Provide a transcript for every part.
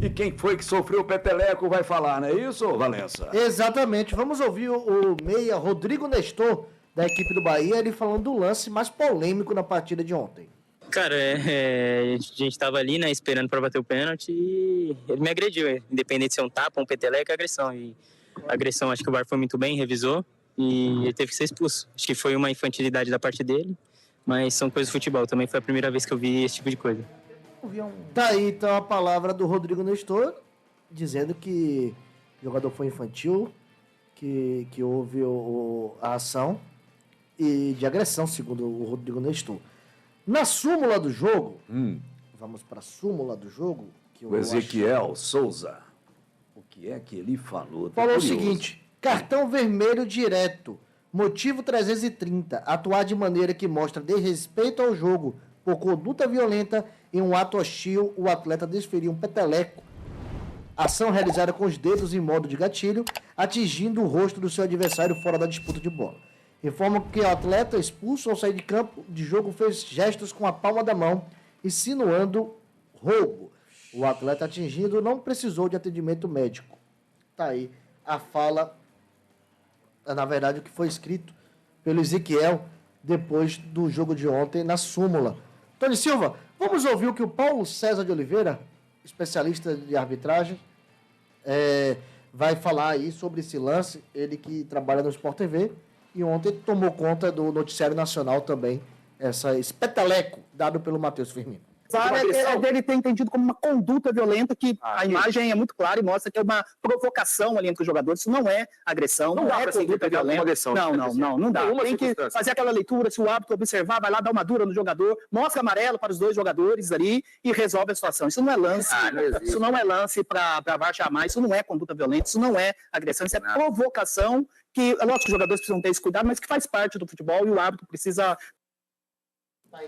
E quem foi que sofreu o peteleco vai falar, não é isso, Valença? Exatamente. Vamos ouvir o meia Rodrigo Nestor, da equipe do Bahia, ele falando do lance mais polêmico na partida de ontem. Cara, a gente tava ali, né, esperando para bater o pênalti e ele me agrediu, independente se é um tapa, um peteleco, é agressão. E a agressão, acho que o VAR foi muito bem, revisou e ele teve que ser expulso. Acho que foi uma infantilidade da parte dele, mas são coisas do futebol. Também foi a primeira vez que eu vi esse tipo de coisa. Tá aí então a palavra do Rodrigo Nestor, dizendo que o jogador foi infantil, que houve a ação e de agressão, segundo o Rodrigo Nestor. Na súmula do jogo, vamos para a súmula do jogo. Que o Ezequiel Souza, o que é que ele falou? Falou o seguinte: cartão vermelho direto, motivo 330, atuar de maneira que mostra desrespeito ao jogo por conduta violenta em um ato hostil, o atleta desferiu um peteleco. Ação realizada com os dedos em modo de gatilho, atingindo o rosto do seu adversário fora da disputa de bola. Informa que o atleta expulso ao sair de campo de jogo fez gestos com a palma da mão, insinuando roubo. O atleta atingido não precisou de atendimento médico. Tá aí a fala, na verdade, o que foi escrito pelo Ezequiel depois do jogo de ontem na súmula. Tony Silva, vamos ouvir o que o Paulo César de Oliveira, especialista de arbitragem, vai falar aí sobre esse lance, ele que trabalha no Sport TV, e ontem tomou conta do Noticiário Nacional também, esse peteleco dado pelo Matheus Firmino. É dele ter entendido como uma conduta violenta, que a imagem é muito clara e mostra que é uma provocação ali entre os jogadores. Isso não é agressão, não é conduta violenta. Agressão, não dá. Tem que fazer aquela leitura, se o árbitro observar, vai lá dar uma dura no jogador, mostra amarelo para os dois jogadores ali e resolve a situação. Isso não é lance, isso não é lance para VAR chamar, isso não é conduta violenta, isso não é agressão, isso é provocação, que, lógico que os jogadores precisam ter esse cuidado, mas que faz parte do futebol e o árbitro precisa...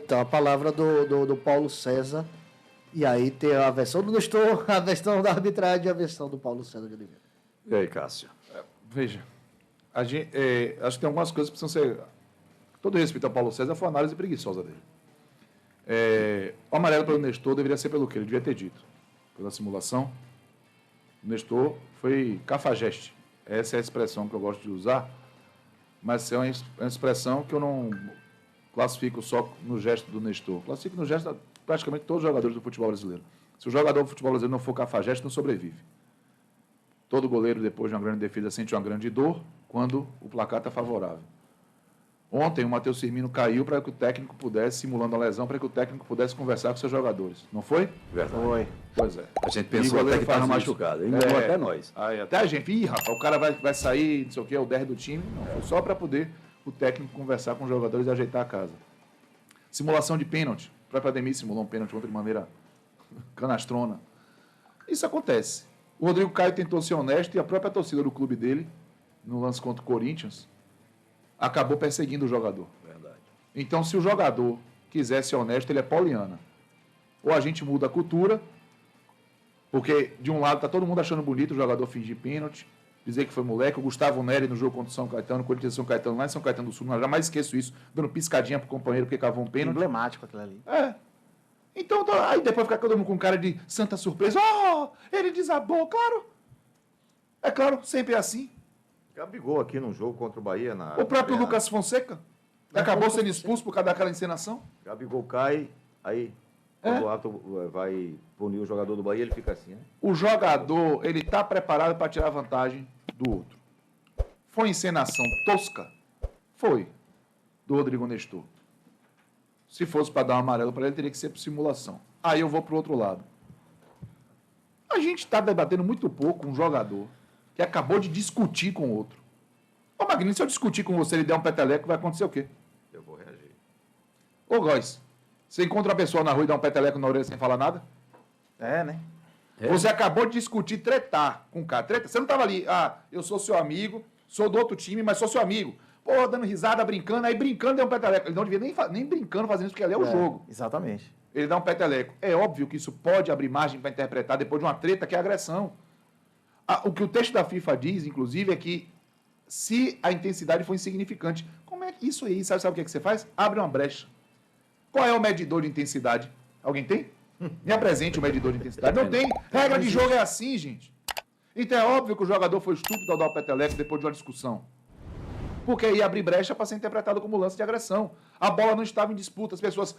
Então, a palavra do Paulo César, e aí tem a versão do Nestor, a versão da arbitragem e a versão do Paulo César de Oliveira. E aí, Cássio? Veja, acho que tem algumas coisas que precisam ser... Todo respeito ao Paulo César, foi uma análise preguiçosa dele. O amarelo pelo Nestor deveria ser pelo quê? Ele devia ter dito. Pela simulação. O Nestor foi cafajeste. Essa é a expressão que eu gosto de usar, mas é uma expressão que eu não... classifico só no gesto do Nestor. Classifico no gesto de praticamente todos os jogadores do futebol brasileiro. Se o jogador do futebol brasileiro não for cafajeste, não sobrevive. Todo goleiro, depois de uma grande defesa, sente uma grande dor quando o placar está favorável. Ontem, o Matheus Firmino caiu para que o técnico pudesse, simulando a lesão, para que o técnico pudesse conversar com seus jogadores. Não foi? Verdade. Foi. Pois é. A gente pensou até que estava machucado. Enganou até nós. Aí, até a gente, rapaz, o cara vai sair, não sei o quê, é o 10 do time. Não, foi só para poder o técnico conversar com os jogadores e ajeitar a casa. Simulação de pênalti. O próprio Ademir simulou um pênalti ontem de maneira canastrona. Isso acontece. O Rodrigo Caio tentou ser honesto e a própria torcida do clube dele, no lance contra o Corinthians, acabou perseguindo o jogador. Verdade. Então, se o jogador quiser ser honesto, ele é pauliana. Ou a gente muda a cultura, porque de um lado está todo mundo achando bonito o jogador fingir pênalti, dizer que foi moleque. O Gustavo Neri no jogo contra o São Caetano, Corinthians e São Caetano, lá em São Caetano do Sul, não jamais esqueço isso, dando piscadinha pro companheiro porque cavou um pênalti. Emblemático aquilo ali. Então, aí depois fica todo mundo com cara de santa surpresa. Oh, ele desabou, claro. É claro, sempre é assim. Gabigol aqui num jogo contra o Bahia. O próprio Lucas Fonseca acabou sendo expulso por causa daquela encenação. Gabigol cai, aí quando o árbitro vai punir o jogador do Bahia, ele fica assim, né? O jogador, ele está preparado para tirar vantagem do outro. Foi encenação tosca? Foi. Do Rodrigo Nestor. Se fosse para dar um amarelo para ele, teria que ser por simulação. Aí eu vou para o outro lado. A gente está debatendo muito pouco um jogador que acabou de discutir com o outro. Ô Magninho, se eu discutir com você e ele der um peteleco, vai acontecer o quê? Eu vou reagir. Ô Góis, você encontra uma pessoa na rua e dá um peteleco na orelha sem falar nada? Né? Você acabou de discutir, tretar com o cara. Você não estava ali, eu sou seu amigo, sou do outro time, mas sou seu amigo. Pô, dando risada, brincando, aí brincando deu um peteleco. Ele não devia nem brincando fazendo isso, porque ali é o jogo. Exatamente. Ele dá um peteleco. É óbvio que isso pode abrir margem para interpretar depois de uma treta que é agressão. O que o texto da FIFA diz, inclusive, é que se a intensidade for insignificante, como é que isso aí, sabe o que você faz? Abre uma brecha. Qual é o medidor de intensidade? Alguém tem? Me apresente o medidor de intensidade. Não tem. Regra de jogo é assim, gente. Então é óbvio que o jogador foi estúpido ao dar o peteleco depois de uma discussão. Porque ia abrir brecha para ser interpretado como lance de agressão. A bola não estava em disputa. As pessoas...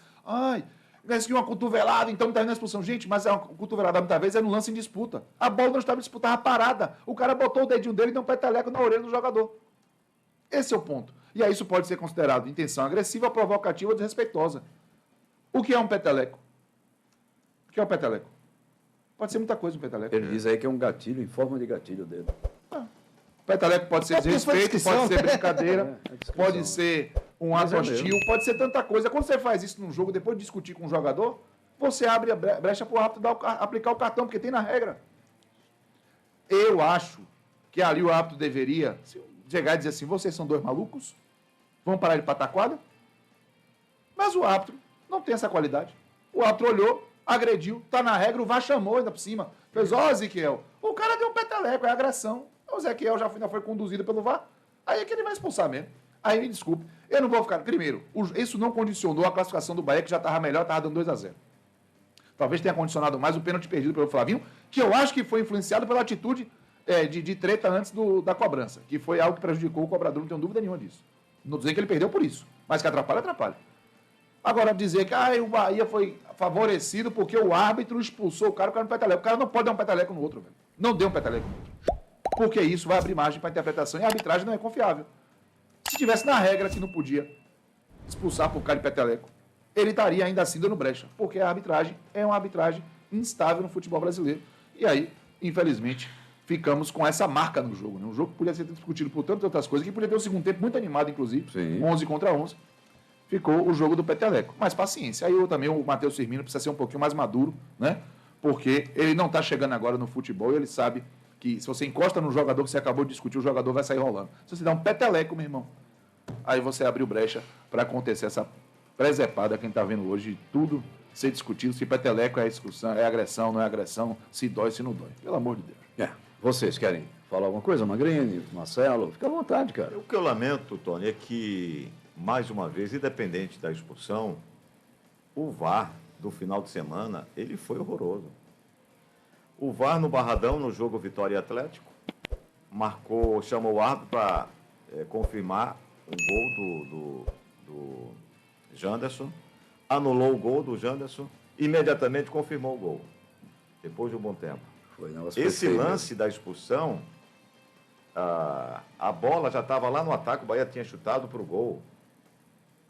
Parece que uma cotovelada, então não está na expulsão. Gente, mas uma cotovelada muitas vezes é no lance em disputa. A bola não estava em disputa, estava parada. O cara botou o dedinho dele e deu um peteleco na orelha do jogador. Esse é o ponto. E aí isso pode ser considerado intenção agressiva, provocativa ou desrespeitosa. O que é um peteleco? O que é um peteleco? Pode ser muita coisa um peteleco. Ele diz aí que é um gatilho, em forma de gatilho dele. Peteleco pode ser desrespeito, pode ser brincadeira, pode ser um ato hostil, pode ser tanta coisa. Quando você faz isso num jogo, depois de discutir com o jogador, você abre a brecha para o árbitro aplicar o cartão, porque tem na regra. Eu acho que ali o árbitro deveria chegar e dizer assim, vocês são dois malucos? Vão parar de pataquada? Mas o árbitro não tem essa qualidade. O árbitro olhou, agrediu, tá na regra, o VAR chamou ainda por cima. Fez, Ezequiel, o cara deu um peteleco, é agressão. O Ezequiel já foi conduzido pelo VAR. Aí é que ele vai expulsar mesmo. Aí me desculpe. Eu não vou ficar... Primeiro, isso não condicionou a classificação do Bahia, que já estava melhor, estava dando 2-0. Talvez tenha condicionado mais o pênalti perdido pelo Flavinho, que eu acho que foi influenciado pela atitude de treta antes da cobrança, que foi algo que prejudicou o cobrador, não tenho dúvida nenhuma disso. Não dizer que ele perdeu por isso, mas que atrapalha, atrapalha. Agora, dizer que o Bahia foi favorecido porque o árbitro expulsou o cara no peteleco. O cara não pode dar um peteleco no outro, velho. Não deu um peteleco no outro. Porque isso vai abrir margem para interpretação e a arbitragem não é confiável. Se tivesse na regra que não podia expulsar por cara de peteleco, ele estaria ainda assim dando brecha, porque a arbitragem é uma arbitragem instável no futebol brasileiro. E aí, infelizmente, ficamos com essa marca no jogo. Né? Um jogo que podia ser discutido por tantas outras coisas, que podia ter um segundo tempo muito animado, inclusive, Sim. 11 contra 11. Ficou o jogo do peteleco. Mas paciência. Aí também o Matheus Firmino precisa ser um pouquinho mais maduro, né? Porque ele não está chegando agora no futebol e ele sabe que se você encosta no jogador que você acabou de discutir, o jogador vai sair rolando. Se você dá um peteleco, meu irmão, aí você abriu brecha para acontecer essa presepada que a gente está vendo hoje, tudo ser discutido, se peteleco é discussão, é agressão, não é agressão, se dói, se não dói. Pelo amor de Deus. Vocês querem falar alguma coisa, Magrini, Marcelo? Fica à vontade, cara. O que eu lamento, Tony, é que, mais uma vez, independente da expulsão, o VAR do final de semana, ele foi horroroso. O VAR no Barradão, no jogo Vitória e Atlético, chamou o árbitro para confirmar o gol do Janderson, anulou o gol do Janderson, imediatamente confirmou o gol, depois de um bom tempo. Esse lance da expulsão, a bola já estava lá no ataque, o Bahia tinha chutado para o gol,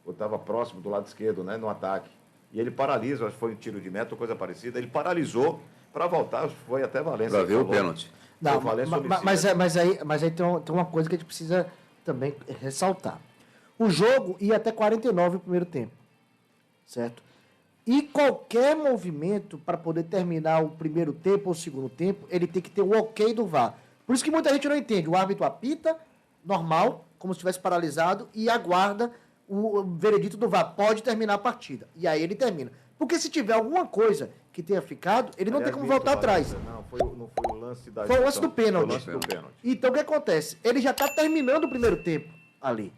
ou estava próximo do lado esquerdo, né, no ataque, e ele paralisa, acho que foi um tiro de meta ou coisa parecida, ele paralisou para voltar, foi até Valência. Para ver o pênalti. Não, mas aí tem uma coisa que a gente precisa também ressaltar. O jogo ia até 49 no primeiro tempo, certo? E qualquer movimento para poder terminar o primeiro tempo ou o segundo tempo, ele tem que ter o ok do VAR. Por isso que muita gente não entende. O árbitro apita, normal, como se estivesse paralisado, e aguarda o veredito do VAR. Pode terminar a partida. E aí ele termina. Porque se tiver alguma coisa que tenha ficado, ele não tem como voltar atrás. Não foi o lance da... Foi o lance do pênalti. Foi o lance do pênalti. Então o que acontece? Ele já está terminando o primeiro tempo ali.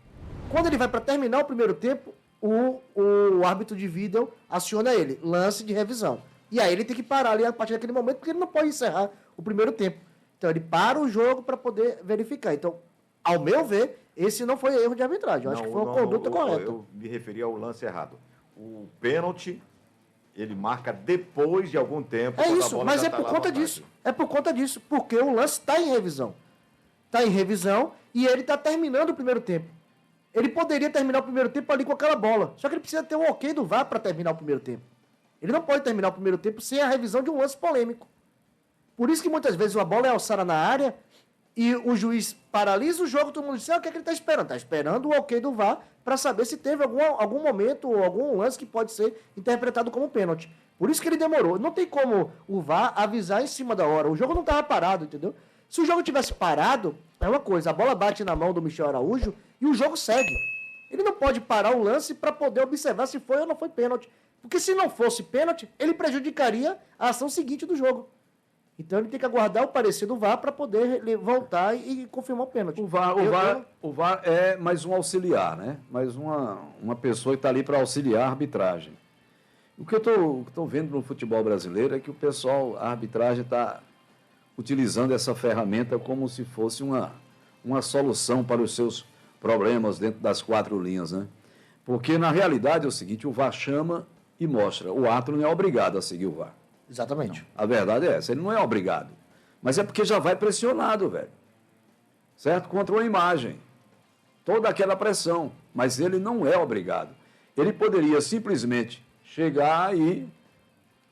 Quando ele vai para terminar o primeiro tempo, o árbitro de vídeo aciona ele, lance de revisão. E aí ele tem que parar ali a partir daquele momento, porque ele não pode encerrar o primeiro tempo. Então ele para o jogo para poder verificar. Então, ao meu ver, esse não foi erro de arbitragem. Eu acho que foi uma conduta correta. Eu me referi ao lance errado. O pênalti, ele marca depois de algum tempo. É isso, mas é por conta disso. É por conta disso, porque o lance está em revisão. Está em revisão e ele está terminando o primeiro tempo. Ele poderia terminar o primeiro tempo ali com aquela bola. Só que ele precisa ter um ok do VAR para terminar o primeiro tempo. Ele não pode terminar o primeiro tempo sem a revisão de um lance polêmico. Por isso que muitas vezes a bola é alçada na área e o juiz paralisa o jogo, todo mundo diz, o que é que ele está esperando? Está esperando o ok do VAR para saber se teve algum momento ou algum lance que pode ser interpretado como pênalti. Por isso que ele demorou. Não tem como o VAR avisar em cima da hora. O jogo não estava parado, entendeu? Se o jogo tivesse parado, é uma coisa, a bola bate na mão do Michel Araújo e o jogo segue. Ele não pode parar o lance para poder observar se foi ou não foi pênalti. Porque se não fosse pênalti, ele prejudicaria a ação seguinte do jogo. Então ele tem que aguardar o parecer do VAR para poder voltar e confirmar o pênalti. O VAR é mais um auxiliar, né? Mais uma pessoa que está ali para auxiliar a arbitragem. O que eu estou vendo no futebol brasileiro é que o pessoal, a arbitragem está utilizando essa ferramenta como se fosse uma solução para os seus problemas dentro das 4 linhas, né? Porque, na realidade, é o seguinte, o VAR chama e mostra. O árbitro não é obrigado a seguir o VAR. Exatamente. Não. A verdade é essa, ele não é obrigado. Mas é porque já vai pressionado, velho. Certo? Contra uma imagem. Toda aquela pressão. Mas ele não é obrigado. Ele poderia simplesmente chegar e,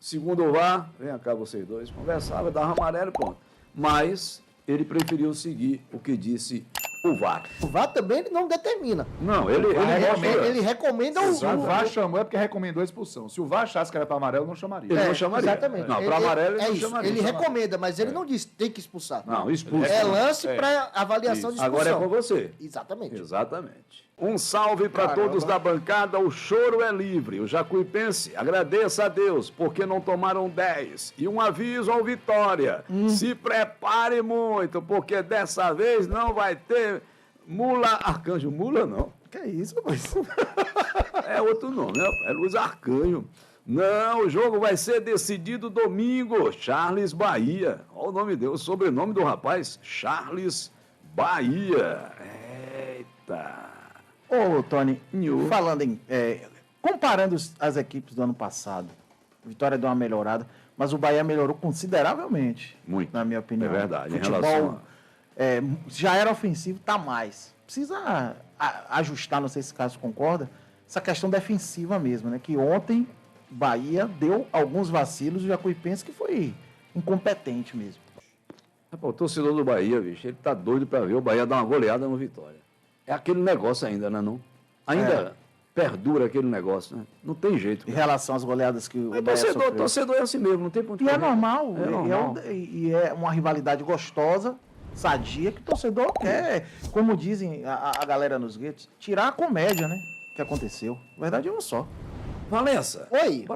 segundo o VAR, vem cá vocês dois, conversava, dava amarelo e pronto. Mas ele preferiu seguir o que disse o VAR. O VAR também ele não determina. Não, ele recomenda o Se o VAR chamou é porque recomendou a expulsão. Se o VAR achasse que era para amarelo, não chamaria. Ele não chamaria. Exatamente. Não, para amarelo ele não chamaria. Ele recomenda, mas ele não diz tem que expulsar. Não, expulsa. É lance para avaliação de expulsão. Agora é com você. Exatamente. Exatamente. Um salve para todos da bancada, o choro é livre. O Jacuipense agradeça a Deus, porque não tomaram 10. E um aviso ao Vitória, se prepare muito, porque dessa vez não vai ter Mula Arcanjo. Mula não. Que é isso, mas... É outro nome, né? É Luiz Arcanjo. Não, o jogo vai ser decidido domingo. Charles Bahia. Olha o nome dele, o sobrenome do rapaz. Charles Bahia. Eita. Ô, Tony, falando em... comparando as equipes do ano passado, a Vitória deu uma melhorada, mas o Bahia melhorou consideravelmente. Muito. Na minha opinião. É verdade. Futebol, em relação já era ofensivo, tá mais. Precisa ajustar, não sei se o Cássio concorda, essa questão defensiva mesmo, né? Que ontem o Bahia deu alguns vacilos, o Jacuipense que foi incompetente mesmo. O torcedor do Bahia, bicho, ele tá doido para ver o Bahia dar uma goleada no Vitória. É aquele negócio ainda, né, não? Ainda perdura aquele negócio, né? Não tem jeito. Em relação às goleadas que o Bahia torcedor é assim mesmo, não tem ponto. E é normal. É normal. E é uma rivalidade gostosa, sadia, que o torcedor quer, como dizem a galera nos guetos, tirar a comédia, né? Que aconteceu. Na verdade é um só. Valença. Oi.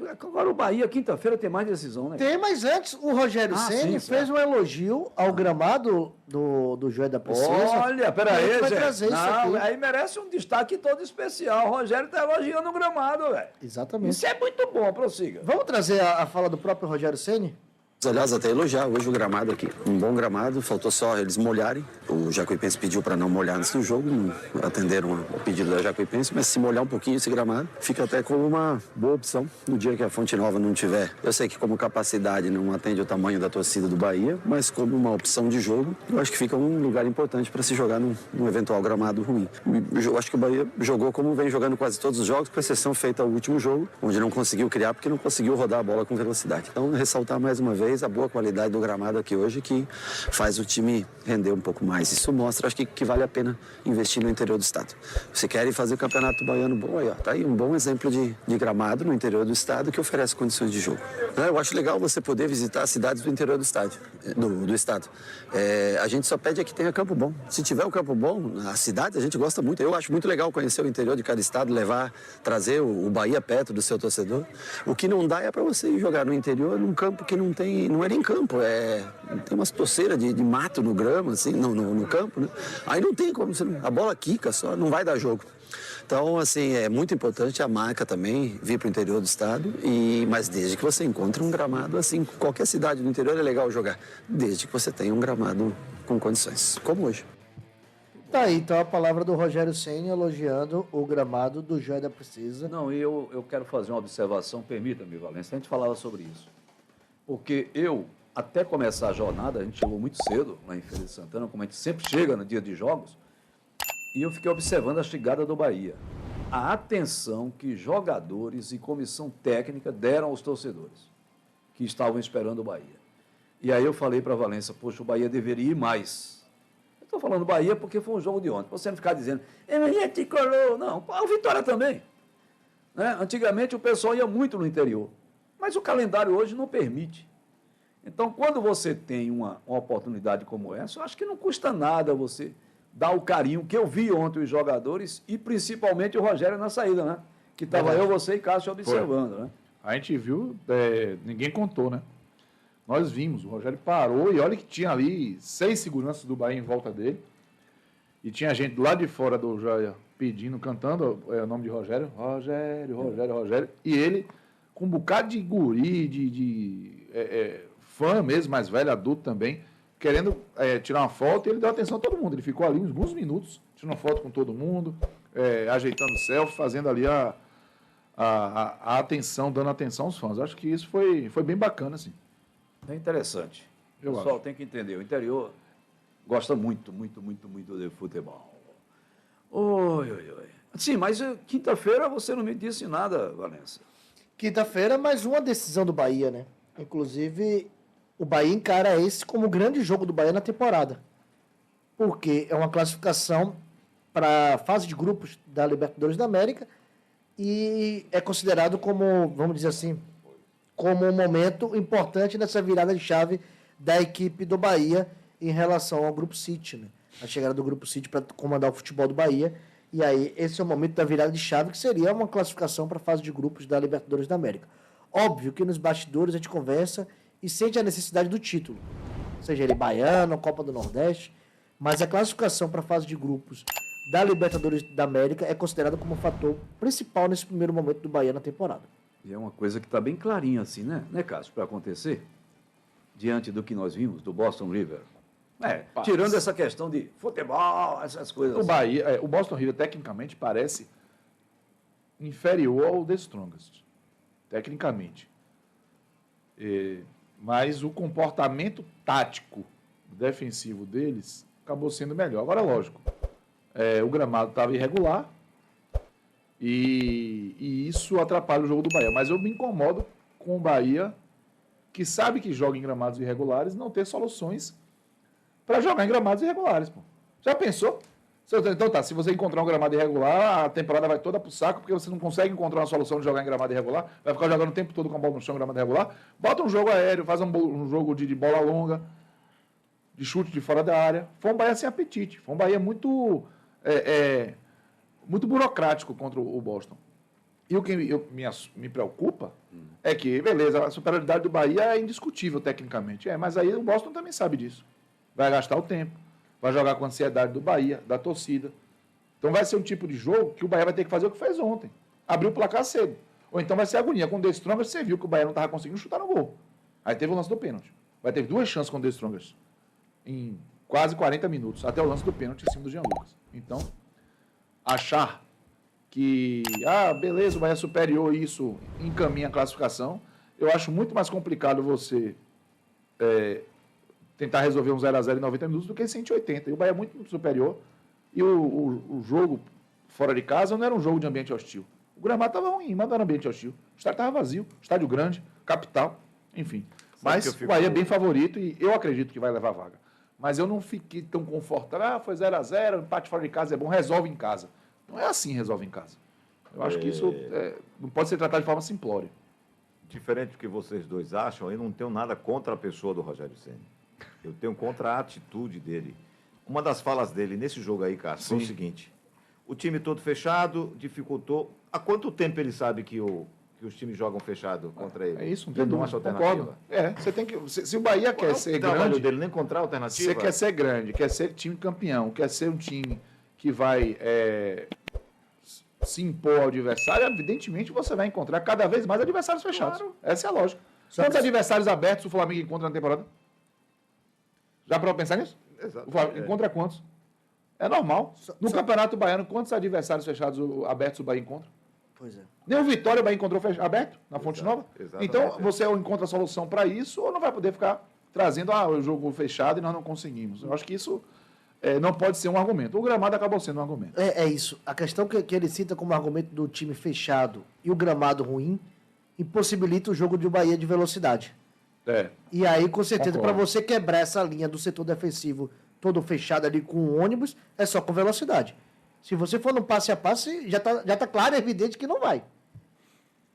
Agora o Bahia, quinta-feira, tem mais decisão, né? Tem, mas antes o Rogério Ceni fez um elogio ao gramado do Joia da Princesa. Olha, peraí, vai gente. trazer isso aqui. Aí merece um destaque todo especial. O Rogério tá elogiando o gramado, velho. Exatamente. Isso é muito bom, prossiga. Vamos trazer a fala do próprio Rogério Ceni? Aliás, até elogiar hoje o gramado aqui. Um bom gramado, faltou só eles molharem. O Jacuipense pediu para não molhar antes do jogo, não atenderam o pedido da Jacuipense, mas se molhar um pouquinho esse gramado, fica até como uma boa opção no dia que a Fonte Nova não tiver. Eu sei que como capacidade não atende o tamanho da torcida do Bahia, mas como uma opção de jogo, eu acho que fica um lugar importante para se jogar num eventual gramado ruim. Eu acho que o Bahia jogou como vem jogando quase todos os jogos, com exceção feita ao último jogo, onde não conseguiu criar porque não conseguiu rodar a bola com velocidade. Então, ressaltar mais uma vez a boa qualidade do gramado aqui hoje, que faz o time render um pouco mais. Isso mostra, acho que vale a pena investir no interior do estado. Se querem fazer o campeonato baiano bom, aí, ó, tá aí um bom exemplo de gramado no interior do estado que oferece condições de jogo. Eu acho legal você poder visitar as cidades do interior do estado. A gente só pede é que tenha campo bom. Se tiver um campo bom, a cidade a gente gosta muito. Eu acho muito legal conhecer o interior de cada estado, trazer o Bahia perto do seu torcedor. O que não dá é para você ir jogar no interior num campo que não é nem campo, tem umas torceiras de mato no grama, assim, no campo, né? Aí não tem como, a bola quica só, não vai dar jogo. Então, assim, é muito importante a marca também vir para o interior do estado, mas desde que você encontre um gramado, assim, qualquer cidade do interior é legal jogar, desde que você tenha um gramado com condições, como hoje. Tá aí, então, a palavra do Rogério Ceni elogiando o gramado do Joia da Princesa. Não, e eu quero fazer uma observação, permita-me, Valença, a gente falava sobre isso. Porque até começar a jornada, a gente chegou muito cedo lá em Feira de Santana, como a gente sempre chega no dia de jogos, e eu fiquei observando a chegada do Bahia. A atenção que jogadores e comissão técnica deram aos torcedores que estavam esperando o Bahia. E aí eu falei para a Valença, poxa, o Bahia deveria ir mais. Eu estou falando Bahia porque foi um jogo de ontem. Você não ficar dizendo, Bahia tricolor. Não, o Vitória também. Né? Antigamente o pessoal ia muito no interior. Mas o calendário hoje não permite. Então, quando você tem uma oportunidade como essa, eu acho que não custa nada você dar o carinho que eu vi ontem os jogadores e principalmente o Rogério na saída, né? Que estava eu, você e Cássio observando, né? A gente viu, ninguém contou, né? Nós vimos, o Rogério parou e olha que tinha ali 6 seguranças do Bahia em volta dele. E tinha gente do lado de fora do Joia pedindo, cantando o nome de Rogério. Rogério. E ele com um bocado de guri, fã mesmo, mais velho, adulto também, querendo tirar uma foto, e ele deu atenção a todo mundo. Ele ficou ali uns alguns minutos, tirando uma foto com todo mundo, ajeitando o selfie, fazendo ali a atenção, dando atenção aos fãs. Acho que isso foi bem bacana, assim. É interessante. O pessoal tem que entender. O interior gosta muito, muito, muito, muito de futebol. Oi. Sim, mas quinta-feira você não me disse nada, Valença. Quinta-feira, mais uma decisão do Bahia, né? Inclusive, o Bahia encara esse como o grande jogo do Bahia na temporada. Porque é uma classificação para a fase de grupos da Libertadores da América e é considerado como, vamos dizer assim, como um momento importante nessa virada de chave da equipe do Bahia em relação ao Grupo City, né? A chegada do Grupo City para comandar o futebol do Bahia. E aí, esse é o momento da virada de chave, que seria uma classificação para a fase de grupos da Libertadores da América. Óbvio que nos bastidores a gente conversa e sente a necessidade do título, seja ele baiano, Copa do Nordeste, mas a classificação para a fase de grupos da Libertadores da América é considerada como um fator principal nesse primeiro momento do Bahia na temporada. E é uma coisa que está bem clarinha assim, né, Cássio, para acontecer, diante do que nós vimos do Boston River. Tirando essa questão de futebol, essas coisas. O Bahia, o Boston River, tecnicamente, parece inferior ao The Strongest. Tecnicamente. Mas o comportamento tático defensivo deles acabou sendo melhor. Agora, lógico, o gramado estava irregular e isso atrapalha o jogo do Bahia. Mas eu me incomodo com o Bahia, que sabe que joga em gramados irregulares, não ter soluções para jogar em gramados irregulares, pô. Já pensou? Então tá, se você encontrar um gramado irregular, a temporada vai toda pro saco, porque você não consegue encontrar uma solução de jogar em gramado irregular, vai ficar jogando o tempo todo com a bola no chão, gramado irregular, bota um jogo aéreo, faz um jogo de bola longa, de chute de fora da área. Foi um Bahia sem apetite, foi um Bahia muito, muito burocrático contra o Boston. E o que me preocupa é que, beleza, a superioridade do Bahia é indiscutível tecnicamente, mas aí o Boston também sabe disso. Vai gastar o tempo, vai jogar com a ansiedade do Bahia, da torcida. Então vai ser um tipo de jogo que o Bahia vai ter que fazer o que fez ontem. Abrir o placar cedo. Ou então vai ser agonia. Com o The Strongest, você viu que o Bahia não estava conseguindo chutar no gol. Aí teve o lance do pênalti. Vai ter 2 chances com o The Strongest em quase 40 minutos, até o lance do pênalti em cima do Jean Lucas. Então, achar que, beleza, o Bahia é superior e isso encaminha a classificação, eu acho muito mais complicado você tentar resolver um 0x0 em 90 minutos do que em 180. E o Bahia é muito superior. E o jogo fora de casa não era um jogo de ambiente hostil. O gramado estava ruim, mas não era ambiente hostil. O estádio estava vazio, estádio grande, capital, enfim. Mas o Bahia é bem favorito e eu acredito que vai levar a vaga. Mas eu não fiquei tão confortável. Foi 0x0, empate fora de casa é bom, resolve em casa. Não é assim resolve em casa. Eu acho que isso não pode ser tratado de forma simplória. Diferente do que vocês dois acham, eu não tenho nada contra a pessoa do Rogério Ceni. Eu tenho contra a atitude dele. Uma das falas dele nesse jogo aí, Cássio, foi o seguinte: o time todo fechado, dificultou. Há quanto tempo ele sabe que os times jogam fechado contra ele? É isso, não tem dúvida. acha alternativa. Concordo. Você tem que. Se o Bahia quer ser grande. Dele nem encontrar alternativa. Você quer ser grande, quer ser time campeão, quer ser um time que vai se impor ao adversário, evidentemente você vai encontrar cada vez mais adversários fechados. Claro. Essa é a lógica. Quantos adversários abertos o Flamengo encontra na temporada? Já para pensar nisso? Exato. O Flamengo encontra quantos? É normal. No Campeonato Baiano, quantos adversários fechados abertos o Bahia encontra? Pois é. Nem o Vitória o Bahia encontrou aberto na Fonte Nova. Exatamente. Então, você ou encontra a solução para isso, ou não vai poder ficar trazendo o jogo fechado e nós não conseguimos. Eu acho que isso não pode ser um argumento. O gramado acabou sendo um argumento. É isso. A questão que ele cita como argumento do time fechado e o gramado ruim impossibilita o jogo de Bahia de velocidade. E aí, com certeza, para você quebrar essa linha do setor defensivo todo fechado ali com o ônibus, é só com velocidade. Se você for no passe a passe, já tá claro, é evidente que não vai.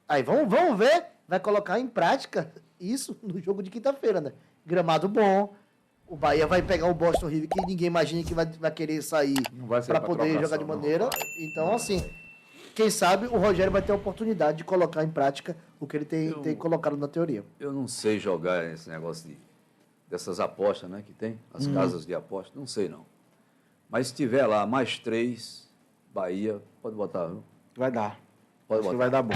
Aí vamos ver, vai colocar em prática isso no jogo de quinta-feira, né? Gramado bom, o Bahia vai pegar o Boston River, que ninguém imagina que vai querer sair para poder jogar de maneira. Então, assim, quem sabe o Rogério vai ter a oportunidade de colocar em prática o que ele tem colocado na teoria. Eu não sei jogar esse negócio dessas apostas, né, que tem, as casas de apostas, não sei não. Mas se tiver lá mais 3, Bahia, pode botar, viu? Vai dar. Pode Acho botar. que vai dar bom.